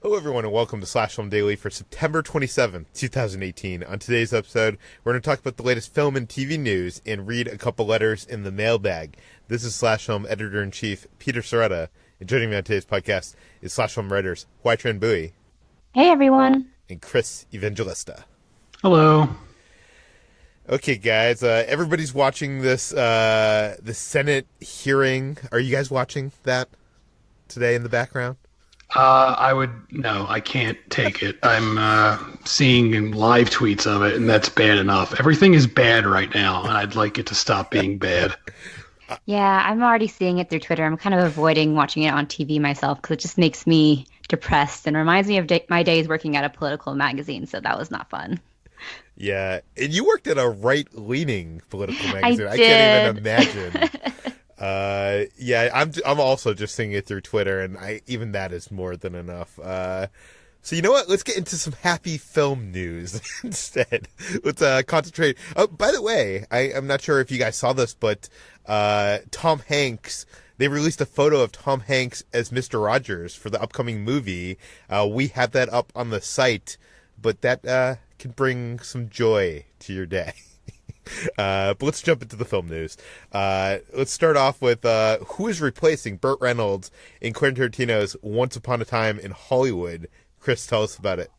Hello, everyone, and welcome to Slash Film Daily for September 27th, 2018. On today's episode, we're going to talk about the latest film and TV news and read a couple letters in the mailbag. This is Slash Film Editor-in-Chief Peter Sciretta, and joining me on today's podcast is Slash Film writers Hoai-Tran Hey, everyone. and Chris Evangelista. Hello. Okay, guys, everybody's watching this the Senate hearing. Are you guys watching that today in the background? No, I can't take it. I'm seeing live tweets of it, and that's bad enough. Everything is bad right now, and I'd like it to stop being bad. Yeah, I'm already seeing it through Twitter. I'm kind of avoiding watching it on TV myself because it just makes me depressed and reminds me of my days working at a political magazine, so that was not fun. Yeah, and you worked at a right-leaning political magazine. I I did. can't even imagine. I'm also just seeing it through Twitter, and even that is more than enough. So you know what? Let's get into some happy film news instead. Let's concentrate. Oh, by the way, I'm not sure if you guys saw this, but Tom Hanks. They released a photo of Tom Hanks as Mr. Rogers for the upcoming movie. We have that up on the site, but that can bring some joy to your day. But let's jump into the film news. Let's start off with who is replacing Burt Reynolds in Quentin Tarantino's Once Upon a Time in Hollywood. Chris, tell us about it.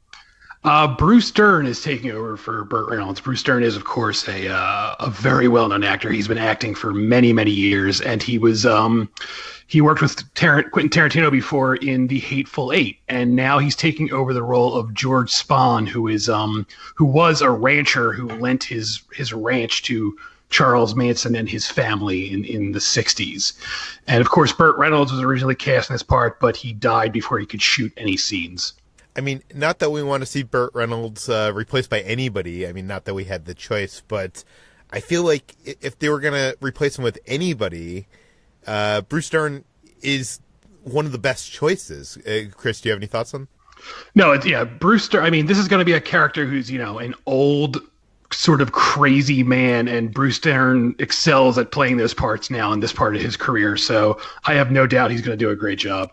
Bruce Dern is taking over for Burt Reynolds. Bruce Dern is, of course, a very well-known actor. He's been acting for many, many years, and he worked with Quentin Tarantino before in The Hateful Eight, and now he's taking over the role of George Spahn, who was a rancher who lent his ranch to Charles Manson and his family in the 60s. And, of course, Burt Reynolds was originally cast in this part, but he died before he could shoot any scenes. I mean, not that we want to see Burt Reynolds replaced by anybody. I mean, not that we had the choice, but I feel like if they were going to replace him with anybody, Bruce Dern is one of the best choices. Chris, do you have any thoughts on? No, Bruce Dern. I mean, this is going to be a character who's, an old sort of crazy man, and Bruce Dern excels at playing those parts now in this part of his career. So I have no doubt he's going to do a great job.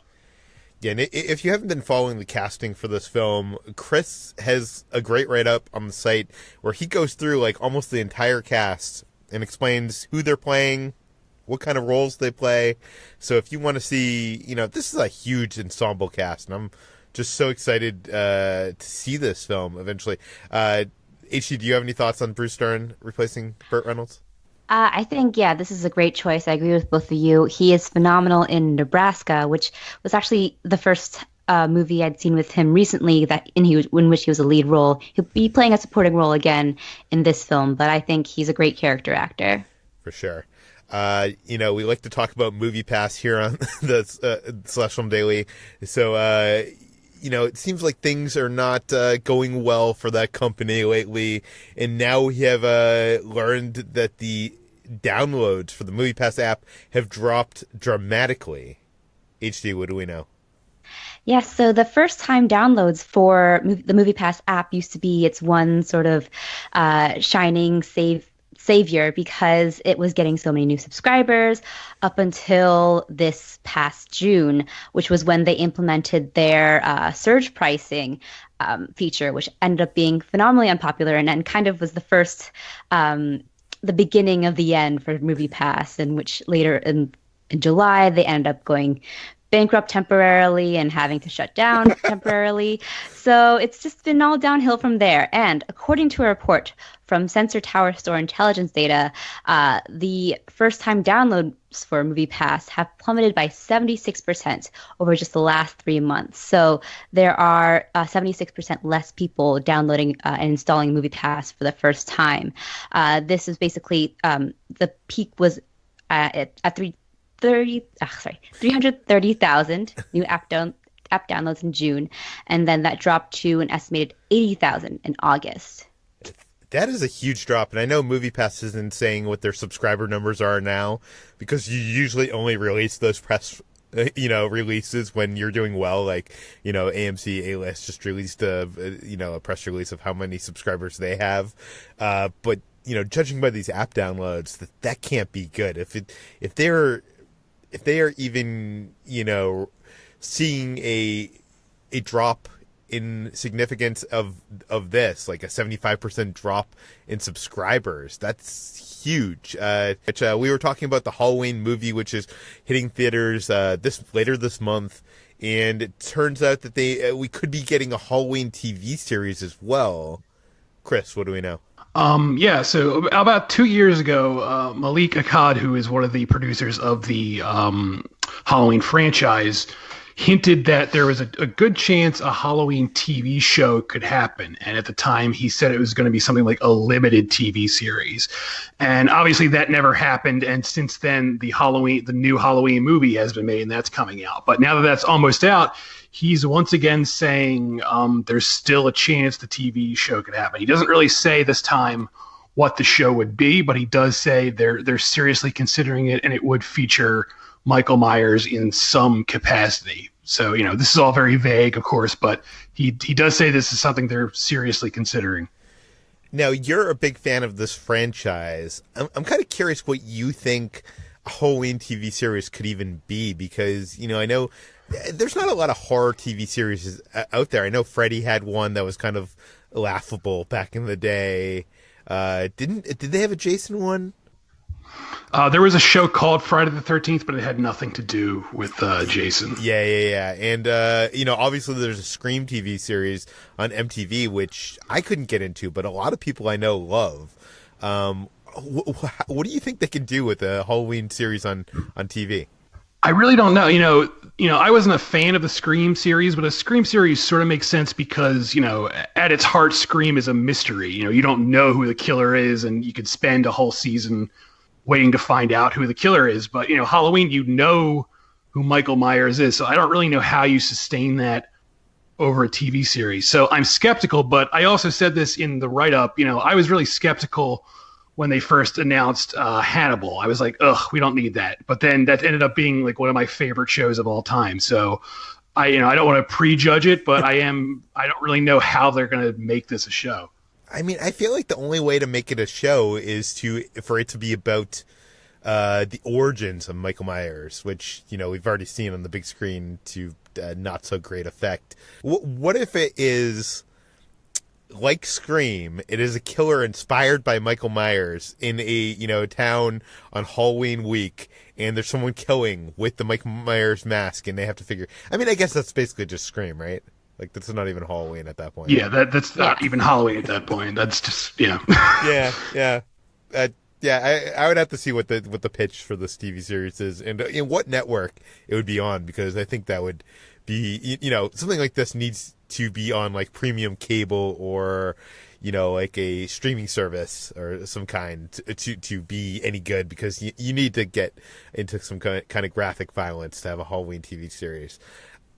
Yeah, and if you haven't been following the casting for this film, Chris has a great write-up on the site where he goes through like almost the entire cast and explains who they're playing, what kind of roles they play. So if you want to see, this is a huge ensemble cast, and I'm just so excited to see this film eventually. HG, do you have any thoughts on Bruce Dern replacing Burt Reynolds? I think, this is a great choice. I agree with both of you. He is phenomenal in Nebraska, which was actually the first movie I'd seen with him recently in which he was a lead role. He'll be playing a supporting role again in this film, but I think he's a great character actor. For sure. We like to talk about MoviePass here on the Slash Film Daily. So, it seems like things are not going well for that company lately. And now we have learned that the downloads for the MoviePass app have dropped dramatically. HD, what do we know? Yes, so the first-time downloads for the MoviePass app used to be its one sort of shining savior because it was getting so many new subscribers up until this past June, which was when they implemented their surge pricing feature, which ended up being phenomenally unpopular and kind of was the first, the beginning of the end for MoviePass, in which later in July they ended up going bankrupt temporarily and having to shut down temporarily. So it's just been all downhill from there. And according to a report from Sensor Tower Store intelligence data, the first-time downloads for MoviePass have plummeted by 76% over just the last 3 months. So there are 76% less people downloading and installing MoviePass for the first time. This is basically the peak was at 330,000 new app downloads in June, and then that dropped to an estimated 80,000 in August. That is a huge drop, and I know MoviePass isn't saying what their subscriber numbers are now because you usually only release those press releases when you're doing well. Like, AMC A-List just released a press release of how many subscribers they have, but judging by these app downloads, that can't be good. If they are even, seeing a a drop in significance of this, like a 75% drop in subscribers. That's huge. We were talking about the Halloween movie, which is hitting theaters later this month, and it turns out that we could be getting a Halloween TV series as well. Chris, what do we know? So about 2 years ago, Malek Akkad, who is one of the producers of the Halloween franchise, hinted that there was a good chance a Halloween TV show could happen. And at the time, he said it was going to be something like a limited TV series. And obviously that never happened. And since then, the new Halloween movie has been made, and that's coming out. But now that that's almost out, he's once again saying there's still a chance the TV show could happen. He doesn't really say this time what the show would be, but he does say they're seriously considering it, and it would feature Michael Myers in some capacity. So, this is all very vague, of course, but he does say this is something they're seriously considering. Now, you're a big fan of this franchise. I'm kind of curious what you think a Halloween TV series could even be, because, I know there's not a lot of horror TV series out there. I know Freddy had one that was kind of laughable back in the day. Did they have a Jason one? There was a show called Friday the 13th, but it had nothing to do with Jason. Yeah. And, obviously there's a Scream TV series on MTV, which I couldn't get into, but a lot of people I know love. What do you think they can do with a Halloween series on TV? I really don't know. I wasn't a fan of the Scream series, but a Scream series sort of makes sense because, at its heart, Scream is a mystery. You don't know who the killer is, and you could spend a whole season waiting to find out who the killer is. But, Halloween, who Michael Myers is. So I don't really know how you sustain that over a TV series. So I'm skeptical, but I also said this in the write-up. I was really skeptical when they first announced Hannibal. I was like, ugh, we don't need that. But then that ended up being like one of my favorite shows of all time. So I don't want to prejudge it, but I don't really know how they're going to make this a show. I mean, I feel like the only way to make it a show is for it to be about the origins of Michael Myers, which, we've already seen on the big screen to not so great effect. What if it is like Scream? It is a killer inspired by Michael Myers in a town on Halloween week, and there's someone killing with the Michael Myers mask, and they have to figure. I mean, I guess that's basically just Scream, right? Like, that's not even Halloween at that point. Yeah, that's not even Halloween at that point. That's just, Yeah. I would have to see what the pitch for this TV series is, and what network it would be on, because I think that would be, something like this needs to be on like premium cable or, like a streaming service or some kind to be any good, because you need to get into some kind of graphic violence to have a Halloween TV series.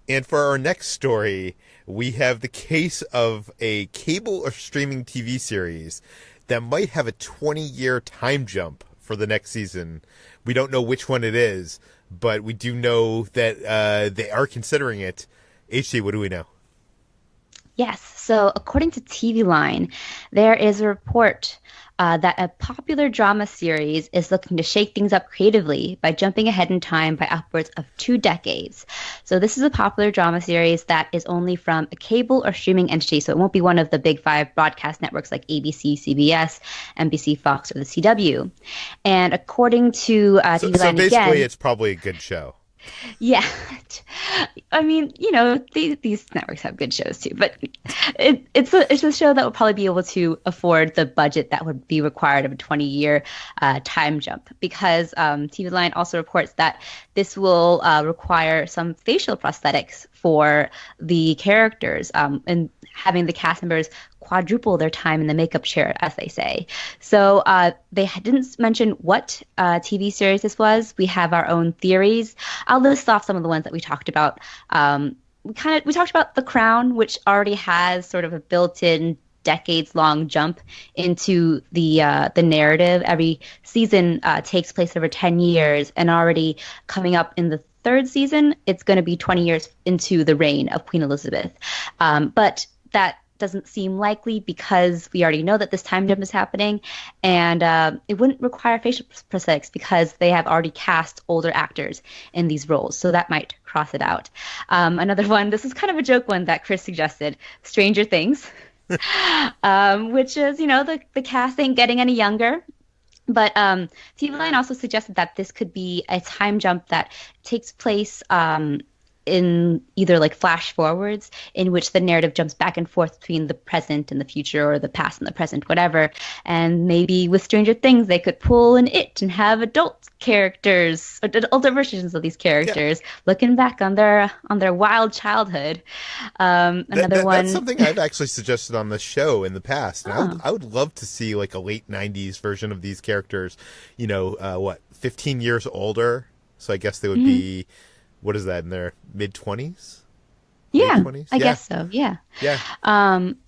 And for our next story, we have the case of a cable or streaming TV series that might have a 20-year time jump for the next season. We don't know which one it is, but we do know that they are considering it. HC, what do we know? Yes. So according to TV Line, there is a report that a popular drama series is looking to shake things up creatively by jumping ahead in time by upwards of 2 decades. So this is a popular drama series that is only from a cable or streaming entity, so it won't be one of the big 5 broadcast networks like ABC, CBS, NBC, Fox, or the CW. And according to TV Line, basically, again, it's probably a good show. Yeah. I mean, these networks have good shows too, but it's a show that would probably be able to afford the budget that would be required of a 20-year time jump, because TV Line also reports that this will require some facial prosthetics for the characters, and having the cast members quadruple their time in the makeup chair, as they say. So they didn't mention what TV series this was. We have our own theories. I'll list off some of the ones that we talked about. We talked about The Crown, which already has sort of a built-in decades-long jump into the narrative. Every season takes place over 10 years, and already coming up in the 3rd season, it's going to be 20 years into the reign of Queen Elizabeth. But that doesn't seem likely because we already know that this time jump is happening, and it wouldn't require facial prosthetics because they have already cast older actors in these roles, so that might cross it out. Another one, this is kind of a joke one that Chris suggested, Stranger Things, which is, the cast ain't getting any younger. But TV Line also suggested that this could be a time jump that takes place in either like flash forwards, in which the narrative jumps back and forth between the present and the future, or the past and the present, whatever. And maybe with Stranger Things, they could pull an It and have adult characters, or older versions of these characters, looking back on their wild childhood. Another one. That's something I've actually suggested on the show in the past. And I would love to see like a late '90s version of these characters. 15 years older. So I guess they would be. What is that, in their mid-20s? Yeah, mid-20s? I guess so, yeah. Yeah.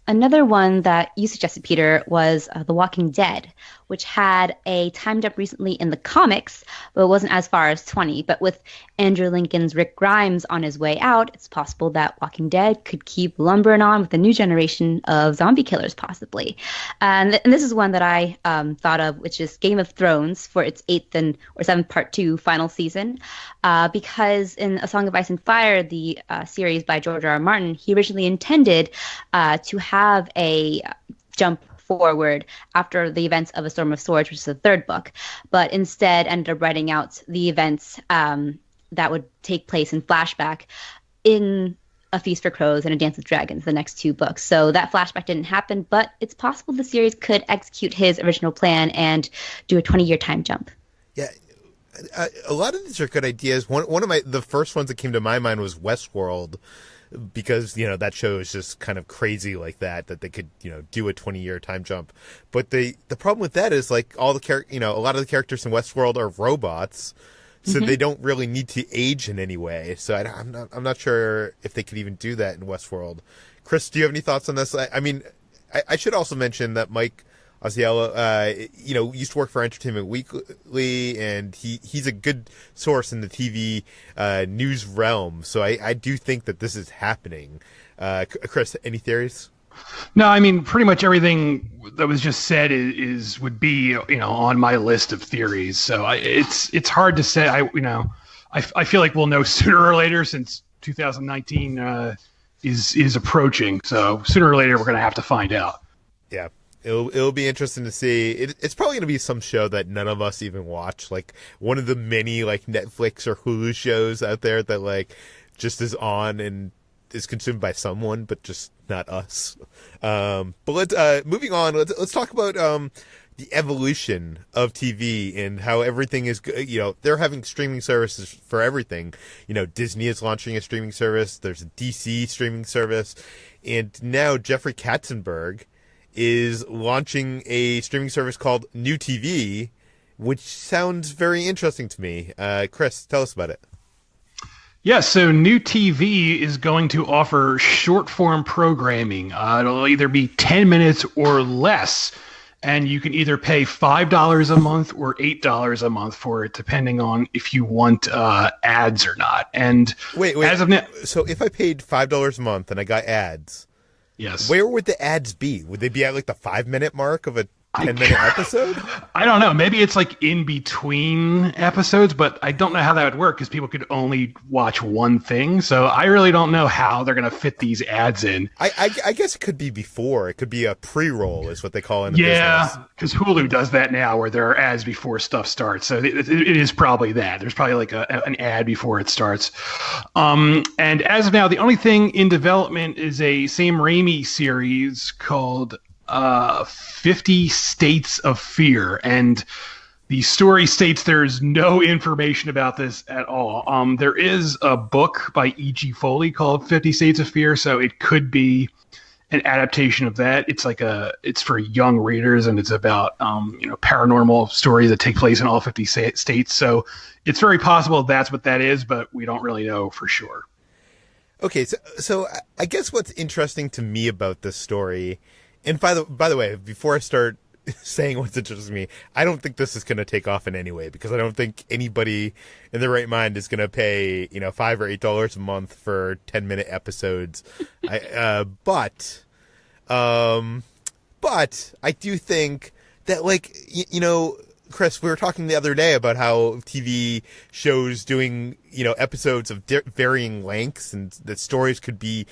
Another one that you suggested, Peter, was The Walking Dead, which had a time jump recently in the comics, but it wasn't as far as 20. But with Andrew Lincoln's Rick Grimes on his way out, it's possible that Walking Dead could keep lumbering on with a new generation of zombie killers, possibly. And this is one that I thought of, which is Game of Thrones for its 8th or 7th part 2 final season, because in A Song of Ice and Fire, the series by George R.R. Martin, he originally intended to have a jump forward after the events of A Storm of Swords, which is the 3rd book, but instead ended up writing out the events that would take place in flashback in A Feast for Crows and A Dance with Dragons, the next 2 books. So that flashback didn't happen, but it's possible the series could execute his original plan and do a 20-year time jump. Yeah, a lot of these are good ideas. One of the first ones that came to my mind was Westworld, because that show is just kind of crazy like that they could do a 20-year time jump. But the problem with that is like all the a lot of the characters in Westworld are robots, so they don't really need to age in any way. So I'm not sure if they could even do that in Westworld. Chris, do you have any thoughts on this? I should also mention that Mike Osiello, used to work for Entertainment Weekly, and he's a good source in the TV news realm. So I do think that this is happening. Chris, any theories? No, I mean, pretty much everything that was just said would be on my list of theories. So it's hard to say. I feel like we'll know sooner or later, since 2019 is approaching. So sooner or later we're going to have to find out. Yeah. It'll be interesting to see. It's probably going to be some show that none of us even watch, like one of the many like Netflix or Hulu shows out there that like just is on and is consumed by someone, but just not us. But let's moving on. Let's talk about the evolution of TV and how everything is. They're having streaming services for everything. Disney is launching a streaming service. There's a DC streaming service, and now Jeffrey Katzenberg is launching a streaming service called New TV, which sounds very interesting to me. Chris, tell us about it. Yeah, so New TV is going to offer short-form programming. It'll either be 10 minutes or less, and you can either pay $5 a month or $8 a month for it, depending on if you want ads or not. And wait. As of now, so if I paid $5 a month and I got ads, yes, where would the ads be? Would they be at like the 5-minute mark of a 10-minute episode? I don't know. Maybe it's like in between episodes, but I don't know how that would work because people could only watch one thing. So I really don't know how they're going to fit these ads in. I guess it could be before. It could be a pre-roll is what they call it in the business. Yeah, because Hulu does that now where there are ads before stuff starts. So it is probably that. There's probably like an ad before it starts. And as of now, the only thing in development is a Sam Raimi series called 50 States of Fear, and the story states there's no information about this at all. There is a book by E.G. Foley called 50 States of Fear, so it could be an adaptation of that. It's for young readers, and it's about paranormal stories that take place in all 50 states. So it's very possible that's what that is, but we don't really know for sure. Okay, so I guess what's interesting to me about this story. And by the way, before I start saying what's interesting to me, I don't think this is going to take off in any way, because I don't think anybody in their right mind is going to pay, $5 or $8 a month for 10-minute episodes. But But I do think that, like, Chris, we were talking the other day about how TV shows doing, episodes of varying lengths, and that stories could be,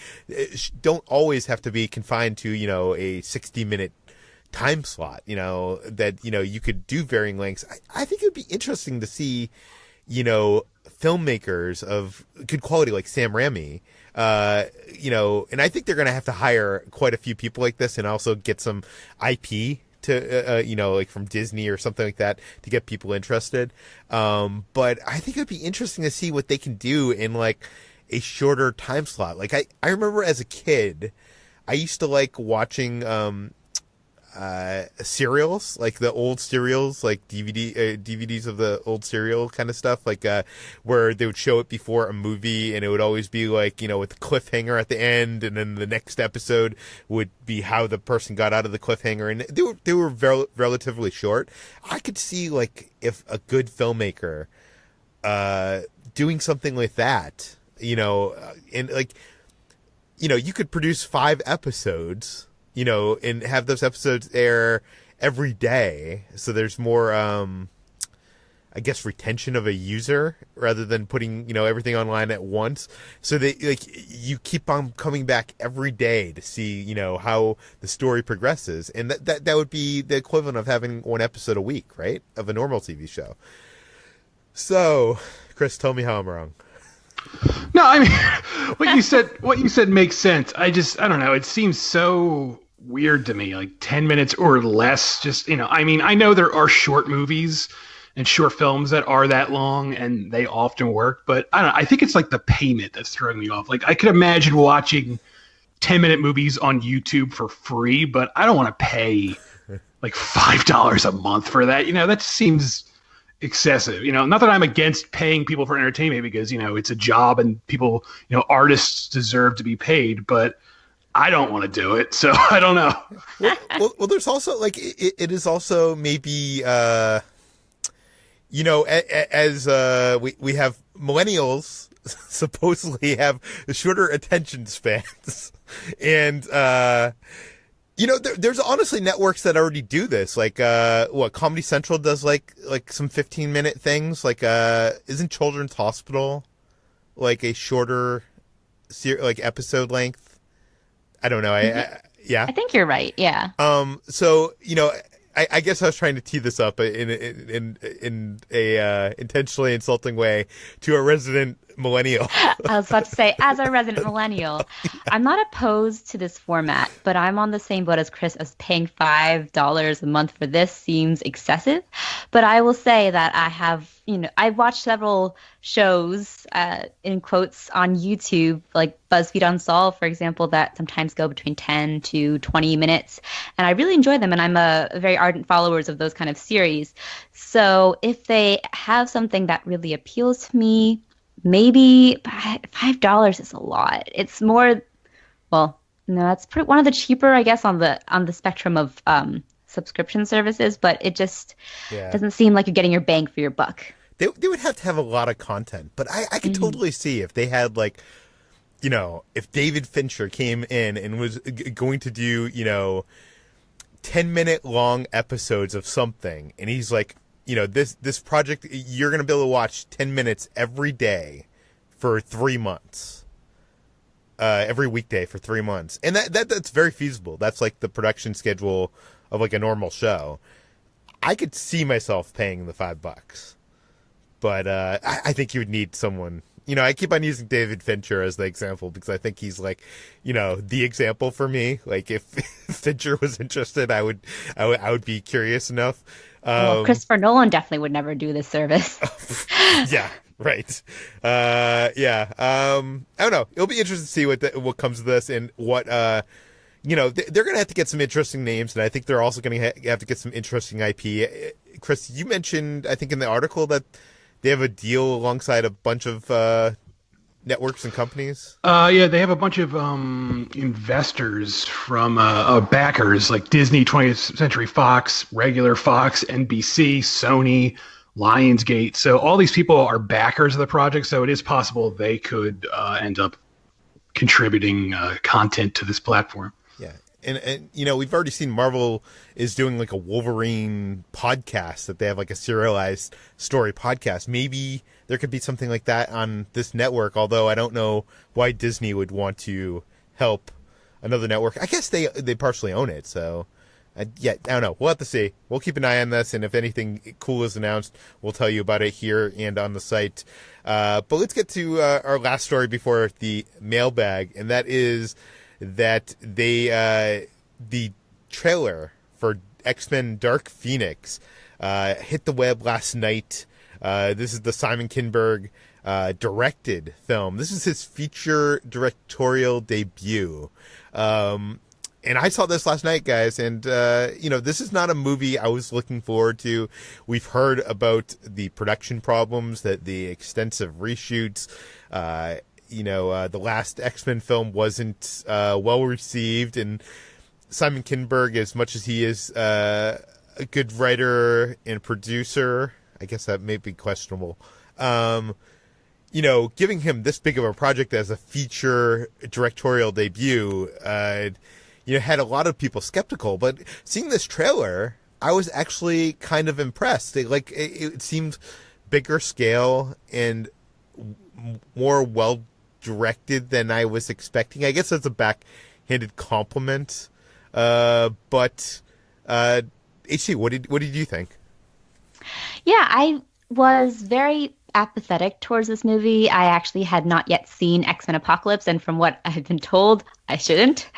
don't always have to be confined to, a 60-minute time slot, that, you could do varying lengths. I think it would be interesting to see, filmmakers of good quality like Sam Raimi, and I think they're going to have to hire quite a few people like this and also get some IP to, like from Disney or something like that to get people interested. But I think it would be interesting to see what they can do in like a shorter time slot. Like I remember as a kid, I used to like watching, serials, like the old serials, like DVDs of the old serial kind of stuff, like where they would show it before a movie, and it would always be like, with the cliffhanger at the end, and then the next episode would be how the person got out of the cliffhanger, and they were relatively short. I could see like if a good filmmaker doing something like that, and like, you could produce 5 episodes, and have those episodes air every day. So there's more, I guess, retention of a user rather than putting, everything online at once. So they, like, you keep on coming back every day to see, how the story progresses. And that would be the equivalent of having 1 episode a week, right? Of a normal TV show. So, Chris, tell me how I'm wrong. No, I mean, what you said makes sense. I don't know. It seems so weird to me, like 10 minutes or less. Just, I mean, I know there are short movies and short films that are that long and they often work, but I don't know. I think it's like the payment that's throwing me off. Like I could imagine watching 10-minute movies on YouTube for free, but I don't want to pay like $5 a month for that. That seems excessive. Not that I'm against paying people for entertainment, because it's a job and people, artists deserve to be paid, but I don't want to do it, so I don't know. Well, there's also like it is also maybe as we have millennials supposedly have shorter attention spans, and there's honestly networks that already do this. Like, Comedy Central does like some 15-minute things. Like, isn't Children's Hospital like a shorter, episode length? I don't know. Yeah. I think you're right. Yeah. So I guess I was trying to tee this up in a intentionally insulting way to a resident millennial. I was about to say, as a resident millennial, I'm not opposed to this format, but I'm on the same boat as Chris, as paying $5 a month for this seems excessive. But I will say that I have, I've watched several shows, in quotes, on YouTube, like BuzzFeed Unsolved, for example, that sometimes go between 10 to 20 minutes. And I really enjoy them, and I'm a very ardent follower of those kind of series. So if they have something that really appeals to me, maybe $5 is a lot. It's more, well, no, it's one of the cheaper, I guess, on the spectrum of subscription services, but it just doesn't seem like you're getting your bang for your buck. They would have to have a lot of content, but I could totally see if they had like, if David Fincher came in and was going to do, 10-minute long episodes of something, and he's like, this project, you're going to be able to watch 10 minutes every day for 3 months, every weekday for 3 months. And that's very feasible. That's like the production schedule of like a normal show. I could see myself paying the $5, but I think you would need someone. I keep on using David Fincher as the example because I think he's like, the example for me. Like if Fincher was interested, I would be curious enough. Well, Christopher Nolan definitely would never do this service. Yeah, right. I don't know. It'll be interesting to see what comes of this and what they're going to have to get some interesting names, and I think they're also going to have to get some interesting IP. Chris, you mentioned, I think in the article, that they have a deal alongside a bunch of networks and companies. Yeah, they have a bunch of investors from backers like Disney, 20th Century Fox, regular Fox, NBC, Sony, Lionsgate. So all these people are backers of the project, so it is possible they could end up contributing content to this platform. Yeah. and we've already seen Marvel is doing like a Wolverine podcast, that they have like a serialized story podcast. Maybe there could be something like that on this network, although I don't know why Disney would want to help another network. I guess they partially own it, so I don't know. We'll have to see. We'll keep an eye on this, and if anything cool is announced, we'll tell you about it here and on the site. But let's get to our last story before the mailbag, and that is that the trailer for X-Men Dark Phoenix hit the web last night. This is the Simon Kinberg directed film. This is his feature directorial debut. And I saw this last night, guys, and, this is not a movie I was looking forward to. We've heard about the production problems, that the extensive reshoots, the last X-Men film wasn't well received, and Simon Kinberg, as much as he is a good writer and producer, I guess that may be questionable, giving him this big of a project as a feature directorial debut, had a lot of people skeptical, but seeing this trailer, I was actually kind of impressed. It seemed bigger scale and more well directed than I was expecting. I guess that's a backhanded compliment. But HC, what did you think? Yeah, I was very apathetic towards this movie. I actually had not yet seen X-Men Apocalypse, and from what I've been told, I shouldn't.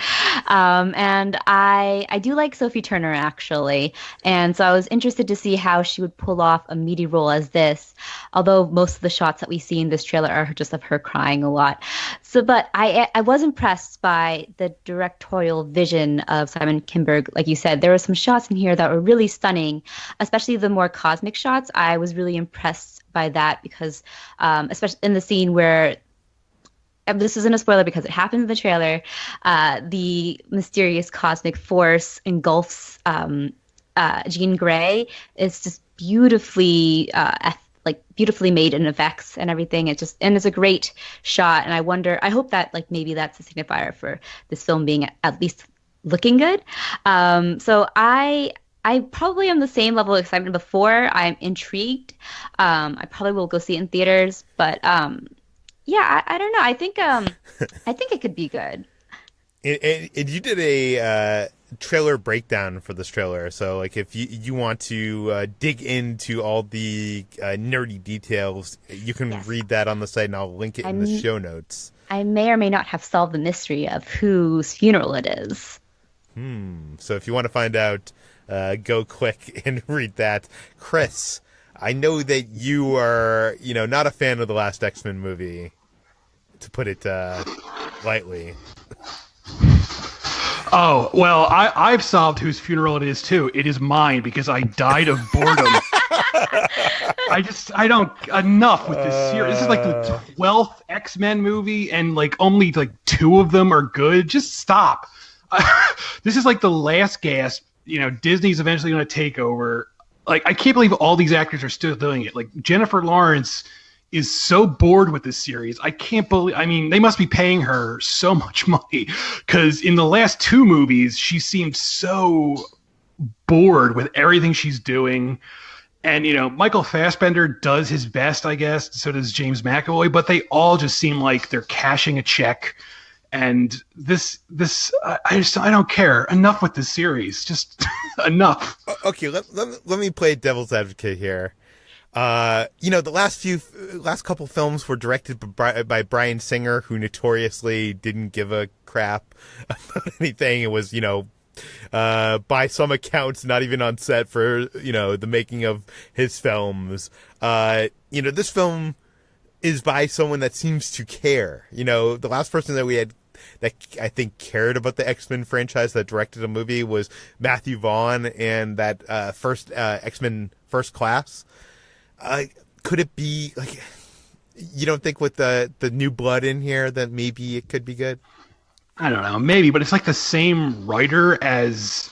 And I do like Sophie Turner, actually. And so I was interested to see how she would pull off a meaty role as this, although most of the shots that we see in this trailer are just of her crying a lot. But I was impressed by the directorial vision of Simon Kinberg. Like you said, there were some shots in here that were really stunning, especially the more cosmic shots. I was really impressed by that because, especially in the scene where, this isn't a spoiler because it happens in the trailer, the mysterious cosmic force engulfs Jean Grey. It's just beautifully beautifully made in effects and everything. It's a great shot, and I hope that maybe that's a signifier for this film being at least looking good. So I probably am the same level of excitement before. I'm intrigued. I probably will go see it in theaters, but I don't know. I think it could be good. And you did a trailer breakdown for this trailer, so if you want to dig into all the nerdy details, you can read that on the site, and I'll link it in the show notes. I may or may not have solved the mystery of whose funeral it is. So if you want to find out, go click and read that. Chris, I know that you are, not a fan of the last X-Men movie, to put it lightly. Oh, well, I've solved whose funeral it is, too. It is mine, because I died of boredom. Enough with this series. This is the 12th X-Men movie, and only 2 of them are good. Just stop. This is the last gasp. Disney's eventually going to take over. I can't believe all these actors are still doing it. Jennifer Lawrence is so bored with this series. I can't believe. I mean, they must be paying her so much money, because in the last 2 movies, she seemed so bored with everything she's doing. And Michael Fassbender does his best, I guess. So does James McAvoy. But they all just seem like they're cashing a check. And this, I don't care. Enough with this series. Just enough. Okay, let me play devil's advocate here. The last couple films were directed by Bryan Singer, who notoriously didn't give a crap about anything. It was, by some accounts, not even on set for, the making of his films. This film is by someone that seems to care. The last person that we had that I think cared about the X-Men franchise that directed a movie was Matthew Vaughn, and that first X-Men First Class. Could it be you don't think with the new blood in here that maybe it could be good? I don't know, maybe, but it's the same writer as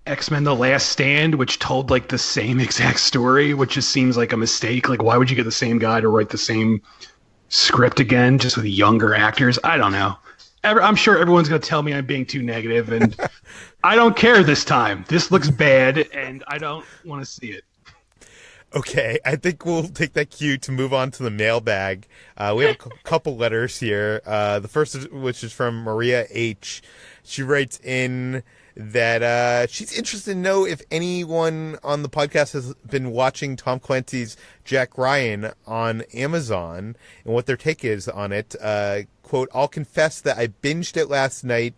X-Men The Last Stand, which told the same exact story, which just seems like a mistake. Why would you get the same guy to write the same script again, just with younger actors? I don't know. I'm sure everyone's going to tell me I'm being too negative, and I don't care this time. This looks bad, and I don't want to see it. Okay, I think we'll take that cue to move on to the mailbag. We have a couple letters here. The first, which is from Maria H. She writes in that she's interested to know if anyone on the podcast has been watching Tom Clancy's Jack Ryan on Amazon and what their take is on it. Quote, I'll confess that I binged it last night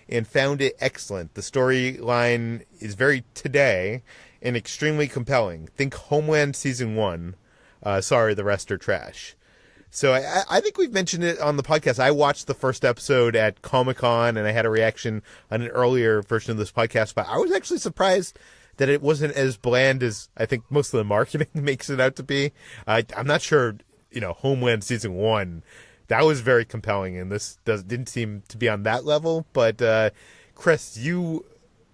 and found it excellent. The storyline is very today and extremely compelling. Think Homeland Season 1. Sorry, the rest are trash. So I think we've mentioned it on the podcast. I watched the first episode at Comic-Con, and I had a reaction on an earlier version of this podcast, but I was actually surprised that it wasn't as bland as I think most of the marketing makes it out to be. I'm not sure, Homeland Season 1, that was very compelling, and this didn't seem to be on that level. But, Chris, you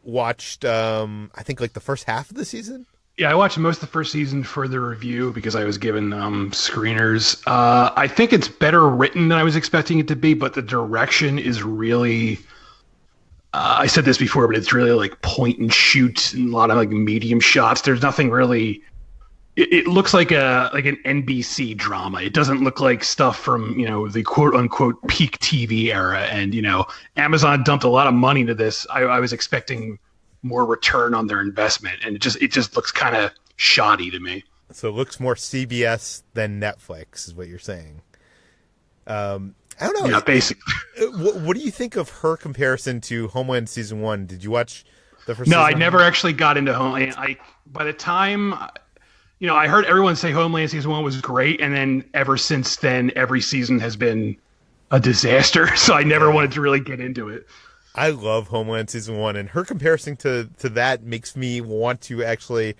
watched, I think, like the first half of the season? Yeah, I watched most of the first season for the review because I was given screeners. I think it's better written than I was expecting it to be, but the direction is really... I said this before, but it's really like point and shoot and a lot of like medium shots. There's nothing really... It looks like an NBC drama. It doesn't look like stuff from, the quote unquote peak TV era. And, Amazon dumped a lot of money into this. I was expecting more return on their investment, and it just looks kind of shoddy to me. So it looks more CBS than Netflix, is what you're saying. I don't know. Yeah, basically. What do you think of her comparison to Homeland Season 1? Did you watch the first season? No, I never actually got into Homeland. By the time, I heard everyone say Homeland Season 1 was great, and then ever since then, every season has been a disaster, so I never wanted to really get into it. I love Homeland Season 1, and her comparison to that makes me want to actually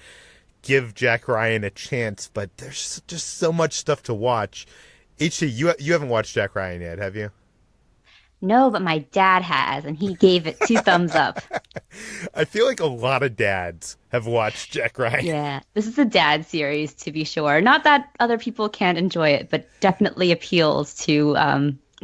give Jack Ryan a chance, but there's just so much stuff to watch. HT, you haven't watched Jack Ryan yet, have you? No, but my dad has, and he gave it 2 thumbs up. I feel like a lot of dads have watched Jack Ryan. Yeah, this is a dad series, to be sure. Not that other people can't enjoy it, but definitely appeals to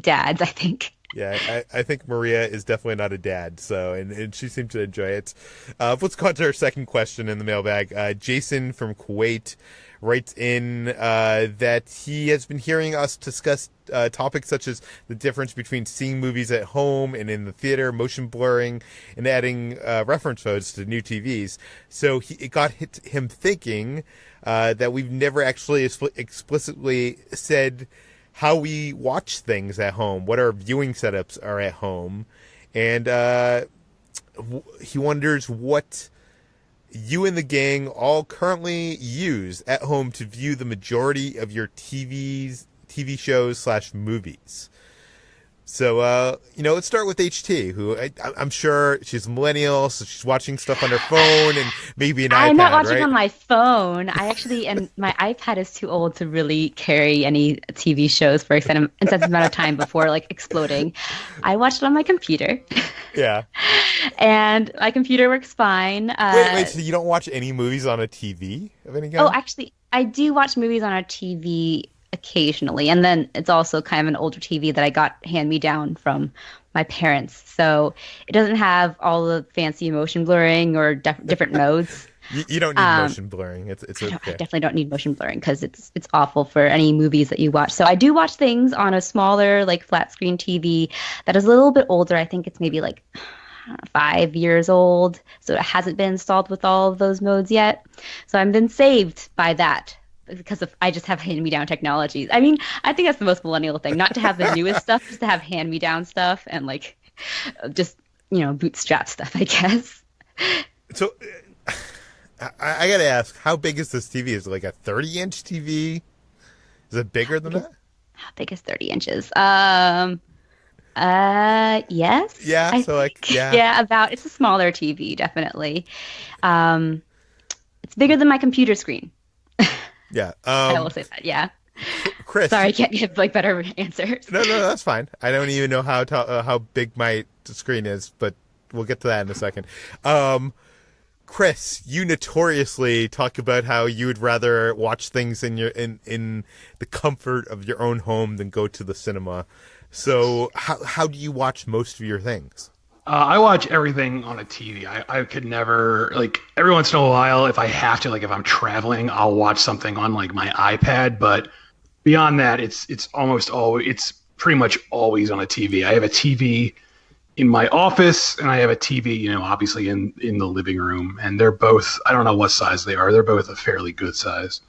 dads, I think. Yeah, I think Maria is definitely not a dad, so and she seemed to enjoy it. Let's go on to our second question in the mailbag. Jason from Kuwait writes in that he has been hearing us discuss topics such as the difference between seeing movies at home and in the theater, motion blurring, and adding reference photos to new TVs. So it got him thinking that we've never actually explicitly said how we watch things at home, what our viewing setups are at home, and he wonders what you and the gang all currently use at home to view the majority of your TV shows / movies. So, let's start with HT, who I'm sure she's a millennial, so she's watching stuff on her phone and maybe an iPad, I'm not watching right? on my phone. And my iPad is too old to really carry any TV shows for an extensive amount of time before, like, exploding. I watch it on my computer. Yeah. And my computer works fine. Wait, so you don't watch any movies on a TV of any kind? Oh, actually, I do watch movies on a TV occasionally, and then it's also kind of an older TV that I got hand-me-down from my parents, so it doesn't have all the fancy motion blurring or different modes. You don't need motion blurring. It's okay. I definitely don't need motion blurring because it's awful for any movies that you watch. So I do watch things on a smaller, like, flat screen TV that is a little bit older. I think it's maybe like 5 years old, so it hasn't been installed with all of those modes yet. So I've been saved by that, because I just have hand-me-down technologies. I mean, I think that's the most millennial thing, not to have the newest stuff, just to have hand-me-down stuff and, like, just, bootstrap stuff, I guess. So, I gotta ask, how big is this TV? Is it like a 30-inch TV? Is it bigger than that? How big is 30 inches? Yes. Yeah, Yeah, it's a smaller TV, definitely. It's bigger than my computer screen. Yeah. I will say that, yeah. Chris. Sorry, I can't give, better answers. No, that's fine. I don't even know how big my screen is, but we'll get to that in a second. Chris, you notoriously talk about how you would rather watch things in the comfort of your own home than go to the cinema. So how do you watch most of your things? I watch everything on a TV. I could never, like, every once in a while, if I have to, like, if I'm traveling, I'll watch something on, like, my iPad. But beyond that, it's almost always, it's pretty much always on a TV. I have a TV in my office, and I have a TV, obviously in the living room. And they're both, I don't know what size they are. They're both a fairly good size.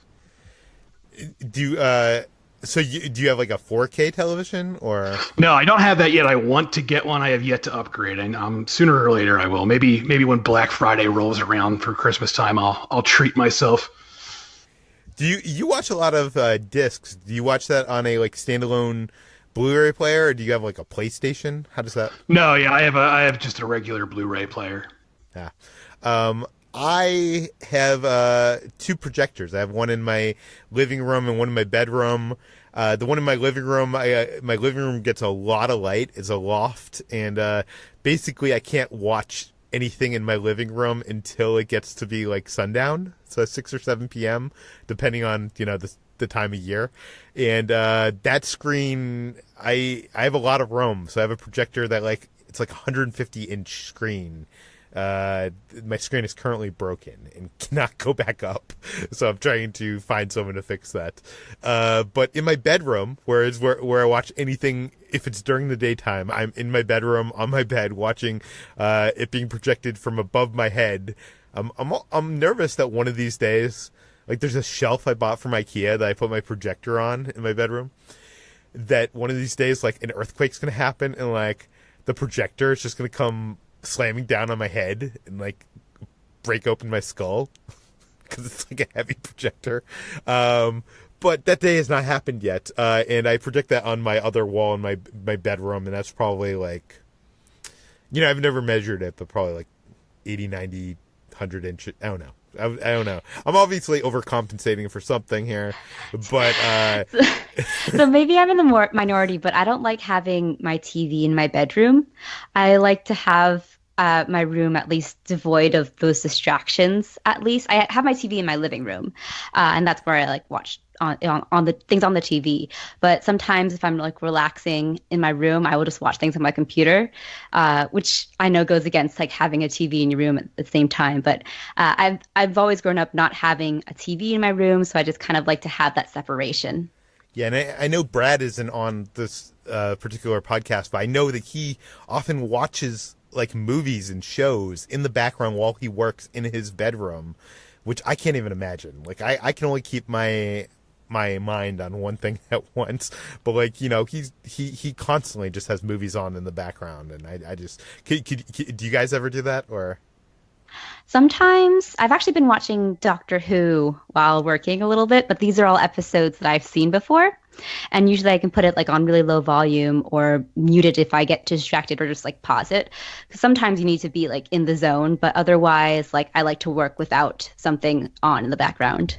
Do you, do you have like a 4K television or? No, I don't have that yet. I want to get one. I have yet to upgrade, and sooner or later I will. Maybe when Black Friday rolls around for Christmas time, I'll treat myself. Do you watch a lot of discs? Do you watch that on a like standalone Blu-ray player, or do you have like a PlayStation? How does that? No, yeah, I have just a regular Blu-ray player. Yeah. I have two projectors. I have one in my living room and one in my bedroom. The one in my living room, my living room gets a lot of light. It's a loft, and basically I can't watch anything in my living room until it gets to be like sundown, so 6 or 7 p.m., depending on the time of year. And that screen, I have a lot of room, so I have a projector that it's like a 150-inch screen. My screen is currently broken and cannot go back up, so I'm trying to find someone to fix that. But in my bedroom, where I watch anything, if it's during the daytime, I'm in my bedroom on my bed watching it being projected from above my head. I'm nervous that one of these days, like, there's a shelf I bought from IKEA that I put my projector on in my bedroom, that one of these days, like, an earthquake's gonna happen and like the projector is just gonna come slamming down on my head and like break open my skull because it's like a heavy projector. But that day has not happened yet, and I project that on my other wall in my bedroom, and that's probably like, I've never measured it, but probably like 80, 90, 100 inches. I don't know. I don't know. I'm obviously overcompensating for something here, but so maybe I'm in the minority, but I don't like having my TV in my bedroom. I like to have my room at least devoid of those distractions. At least I have my TV in my living room, and that's where I like watch on the things on the TV. But sometimes if I'm like relaxing in my room, I will just watch things on my computer, which I know goes against like having a TV in your room at the same time. But I've always grown up not having a TV in my room, so I just kind of like to have that separation. Yeah, and I know Brad isn't on this particular podcast, but I know that he often watches like movies and shows in the background while he works in his bedroom, which I can't even imagine. Like I can only keep my mind on one thing at once, but like he constantly just has movies on in the background, and I just do you guys ever do that? Or Sometimes I've actually been watching Doctor Who while working a little bit, but these are all episodes that I've seen before. And usually I can put it like on really low volume or mute it if I get distracted, or just like pause it. Because sometimes you need to be like in the zone, but otherwise, like, I like to work without something on in the background.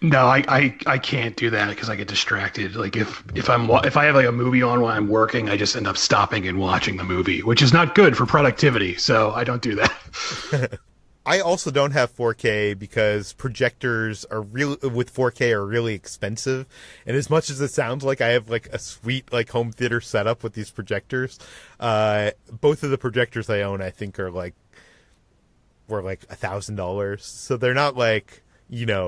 No, I can't do that because I get distracted. Like if I have like a movie on while I'm working, I just end up stopping and watching the movie, which is not good for productivity. So I don't do that. I also don't have 4K because projectors with 4K are really expensive. And as much as it sounds like I have like a sweet like home theater setup with these projectors, both of the projectors I own, I think were like $1,000. So they're not like,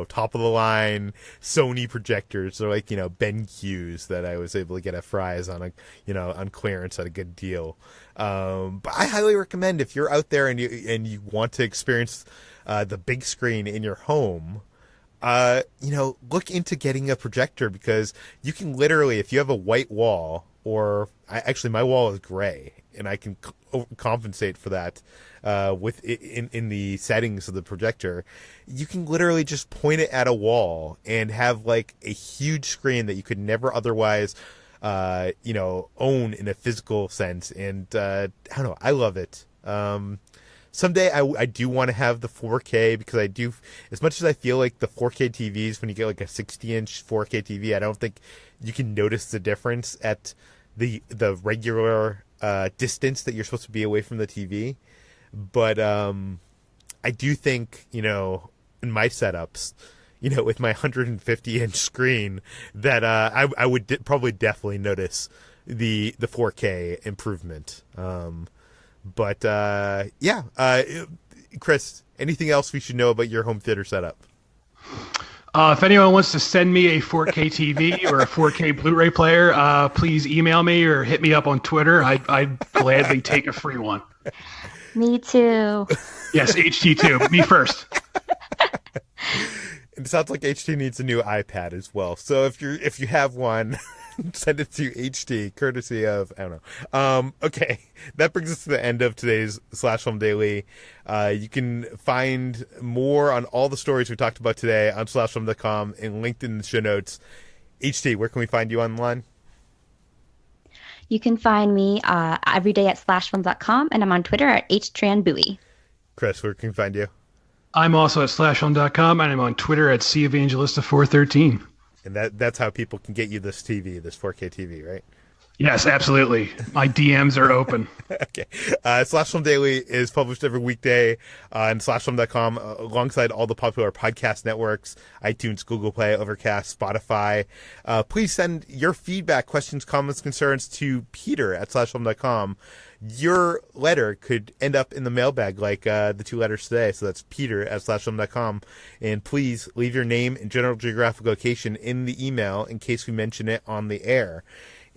top of the line Sony projectors. They're like, BenQs that I was able to get at Fry's on on clearance at a good deal. But I highly recommend, if you're out there and you want to experience the big screen in your home, look into getting a projector, because you can literally, if you have a white wall, or actually my wall is gray, and I can compensate for that in the settings of the projector, you can literally just point it at a wall and have like a huge screen that you could never otherwise own in a physical sense. And I don't know, I love it. Someday I do want to have the 4K, because I do, as much as I feel like the 4K TVs, when you get like a 60-inch 4K TV, I don't think you can notice the difference at the regular distance that you're supposed to be away from the TV. But I do think, in my setups, with my 150-inch screen, that I would probably definitely notice the 4K improvement. Chris, anything else we should know about your home theater setup? If anyone wants to send me a 4K TV or a 4K Blu-ray player, please email me or hit me up on Twitter. I'd gladly take a free one. Me too. Yes, HT2. Me first. It sounds like HT needs a new iPad as well. So if you have one, send it to HT, courtesy of, I don't know. Okay, that brings us to the end of today's Slash Film Daily. You can find more on all the stories we talked about today on slashfilm.com and linked in the show notes. HT, where can we find you online? You can find me every day at slashfilm.com, and I'm on Twitter at htranbui. Chris, where can we find you? I'm also at slashfilm.com, and I'm on Twitter at Evangelista413. And that's how people can get you this TV, this 4K TV, right? Yes, absolutely. My DMs are open. Okay. Slash Film Daily is published every weekday on slashfilm.com alongside all the popular podcast networks, iTunes, Google Play, Overcast, Spotify. Please send your feedback, questions, comments, concerns to Peter at slashfilm.com. Your letter could end up in the mailbag like the two letters today. So that's Peter at slashfilm.com. And please leave your name and general geographic location in the email in case we mention it on the air.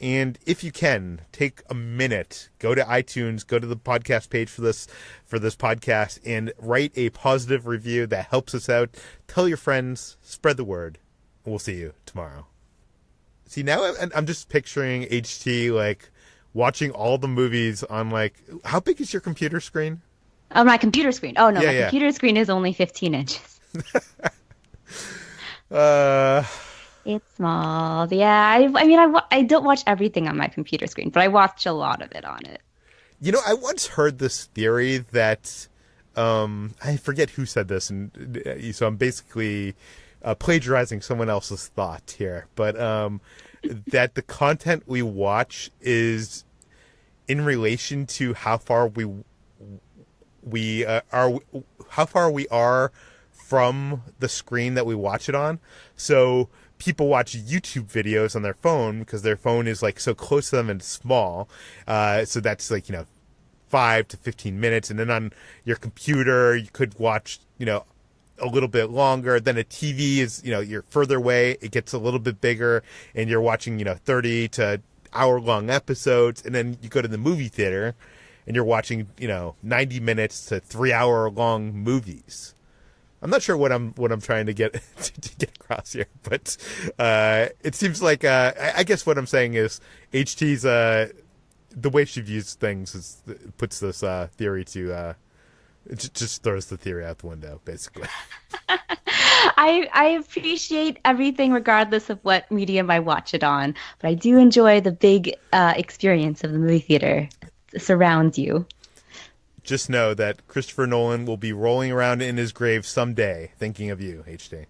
And if you can, take a minute, go to iTunes, go to the podcast page for this podcast, and write a positive review that helps us out. Tell your friends, spread the word, and we'll see you tomorrow. See, now I'm just picturing HT, like, watching all the movies on, like, how big is your computer screen? Oh, my computer screen. Oh, no, Yeah, my computer screen is only 15 inches. It's small. Yeah, I don't watch everything on my computer screen, but I watch a lot of it on it. I once heard this theory that, I forget who said this, and so I'm basically plagiarizing someone else's thought here, but that the content we watch is in relation to how far we are from the screen that we watch it on. So people watch YouTube videos on their phone because their phone is like so close to them and small. So that's like, 5 to 15 minutes. And then on your computer, you could watch, a little bit longer. Then a TV is, you're further away. It gets a little bit bigger and you're watching, 30 to hour-long episodes. And then you go to the movie theater and you're watching, 90 minutes to 3-hour-long movies. I'm not sure what I'm trying to get to get across here, but it seems like I guess what I'm saying is HT's the way she views things puts this theory to just throws the theory out the window, basically. I appreciate everything regardless of what medium I watch it on, but I do enjoy the big experience of the movie theater. It surrounds you. Just know that Christopher Nolan will be rolling around in his grave someday thinking of you, HT.